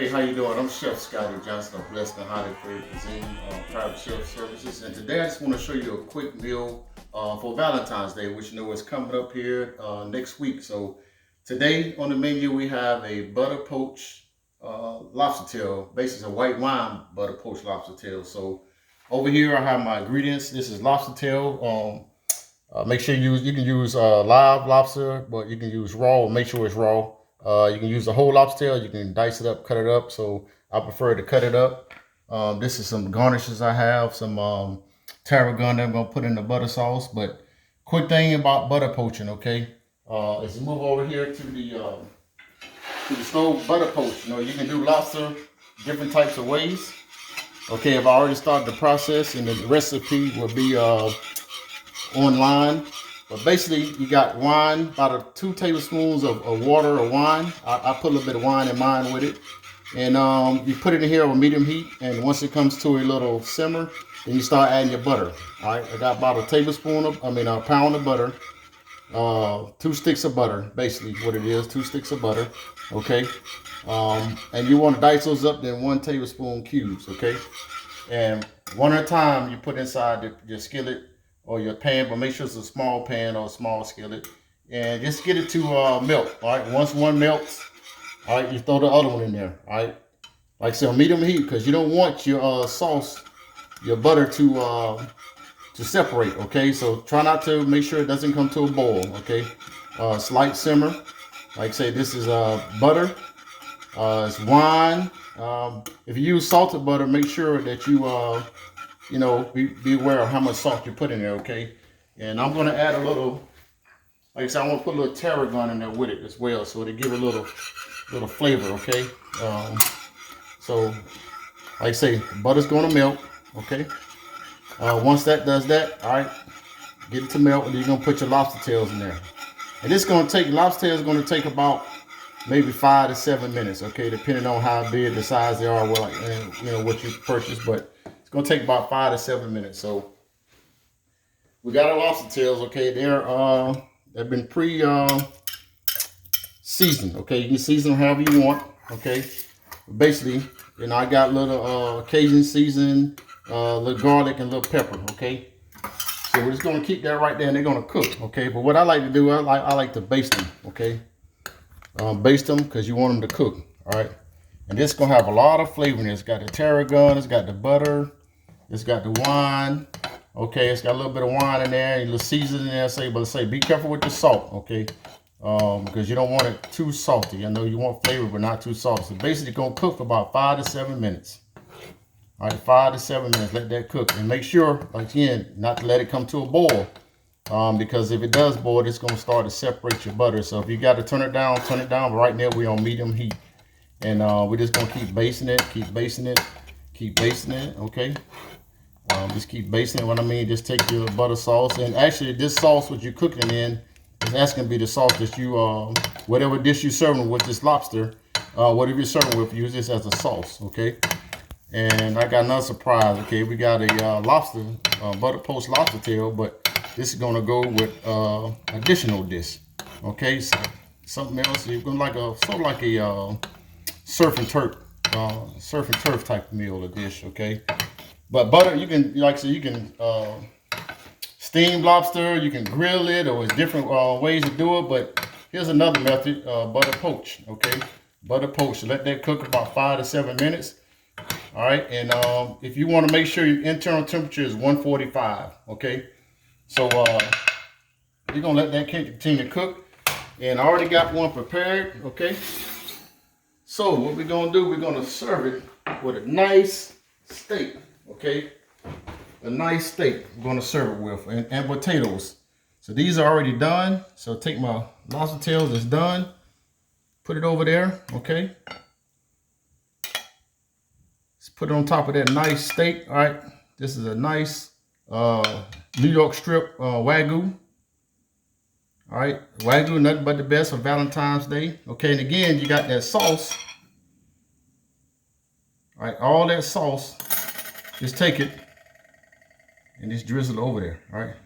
Hey, how you doing? I'm Chef Scottie Johnson of Blessed and Highly Favored Cuisine, Private Chef Services, and today I just want to show you a quick meal for Valentine's Day, which you know is coming up here next week. So today on the menu we have a butter poached lobster tail, basically a white wine butter poached lobster tail. So over here I have my ingredients. This is lobster tail. Make sure you can use live lobster, but you can use raw. Make sure it's raw. You can use the whole lobster tail. You can dice it up, cut it up. So I prefer to cut it up. This is some garnishes I have. Some tarragon that I'm gonna put in the butter sauce. But quick thing about butter poaching, okay? As you move over here to the stove, butter poach. You know, you can do lobster different types of ways. Okay, I've already started the process, and the recipe will be online. But basically you got wine, about 2 tablespoons of water or wine. I put a little bit of wine in mine with it, and you put it in here on medium heat, and once it comes to a little simmer, then you start adding your butter. All right, I got about a pound of butter, 2 sticks of butter, basically what it is, 2 sticks of butter. Okay, and you want to dice those up in 1 tablespoon cubes. Okay, and one at a time you put inside your skillet or your pan, but make sure it's a small pan or a small skillet, and just get it to melt. All right, once one melts, all right, you throw the other one in there. All right, like I said, on medium heat, because you don't want your sauce, your butter to separate. Okay, so try not to, make sure it doesn't come to a boil. Okay, slight simmer. Like I say, this is butter, it's wine. If you use salted butter, make sure that you know, be aware of how much salt you put in there. Okay, and I'm going to add a little, like I said, I want to put a little tarragon in there with it as well, so to give it a little flavor. Okay, so like I say, the butter's going to melt. Okay, once that does that, all right, get it to melt, and you're going to put your lobster tails in there, and it's going to take, lobster tails is going to take about maybe 5 to 7 minutes. Okay, depending on how big the size they are, well, and you know what you purchase, but it's gonna take about 5 to 7 minutes. So we got our lobster tails. Okay, they've been seasoned. Okay, you can season them however you want. Okay, basically, you know, I got a little Cajun season, little garlic and little pepper. Okay, so we're just gonna keep that right there, and they're gonna cook. Okay, but what I like to do, I like to baste them. Okay, baste them because you want them to cook. All right, and this is gonna have a lot of flavor in it. It's got the tarragon, it's got the butter, it's got the wine. Okay, it's got a little bit of wine in there, a little seasoning in there. But be careful with the salt. Okay, because you don't want it too salty. I know you want flavor, but not too salty. So basically, gonna cook for about 5 to 7 minutes. All right, 5 to 7 minutes. Let that cook, and make sure, like again, not to let it come to a boil. Because if it does boil, it's going to start to separate your butter. So if you got to turn it down, turn it down. But right now we're on medium heat, and we're just going to keep basting it, keep basting it, keep basting it. Okay, just keep basting it. What I mean, just take your butter sauce, and actually this sauce what you're cooking in, that's going to be the sauce that you whatever dish you're serving with this lobster, whatever you're serving with, use this as a sauce. Okay, and I got another surprise. Okay, we got a lobster butter poached lobster tail, but this is gonna go with additional dish. Okay, so something else. You're gonna like a sort of like a surf and turf type meal or dish. Okay, but butter, you can, like I said, you can steam lobster, you can grill it, or there's different ways to do it. But here's another method: butter poach. Okay, butter poach. Let that cook about 5 to 7 minutes. All right, and if you want to make sure your internal temperature is 145. Okay. So you're gonna let that continue to cook, and I already got one prepared. Okay, so what we're gonna do, we're gonna serve it with a nice steak. Okay, a nice steak we're gonna serve it with, and potatoes. So these are already done. So take my lobster tails that's done, put it over there. Okay, let's put it on top of that nice steak. All right, this is a nice New York strip Wagyu. All right, Wagyu, nothing but the best for Valentine's Day. Okay, and again, you got that sauce. All right, all that sauce, just take it and just drizzle it over there. All right,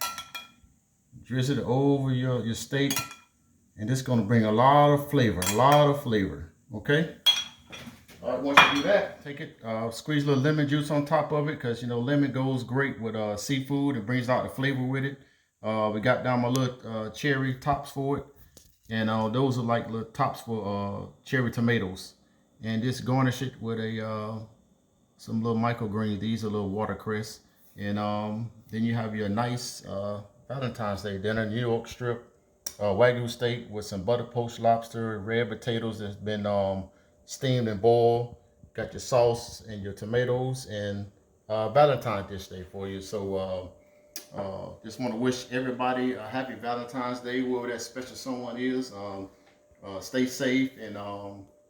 drizzle it over your steak, and it's gonna bring a lot of flavor, Okay, All right, once you do that, take it, squeeze a little lemon juice on top of it, because you know lemon goes great with seafood. It brings out the flavor with it. We got down my little cherry tops for it, and those are like little tops for cherry tomatoes. And just garnish it with a some little microgreens. These are little watercress, and then you have your nice Valentine's Day dinner: New York strip, Wagyu steak with some butter poached lobster, red potatoes that's been steamed and boiled. Got your sauce and your tomatoes, and Valentine's dish day for you. So just want to wish everybody a happy Valentine's Day, whoever that special someone is. Stay safe and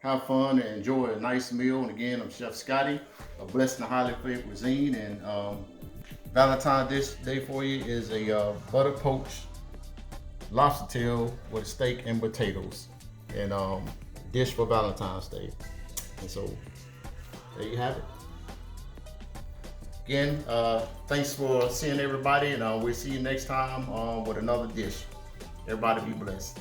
have fun and enjoy a nice meal. And again, I'm Chef Scottie, a blessed and highly flavored cuisine. And Valentine's dish day for you is a butter poached lobster tail with a steak and potatoes, and dish for Valentine's Day. And so there you have it. Again, thanks for seeing everybody, and we'll see you next time with another dish. Everybody be blessed.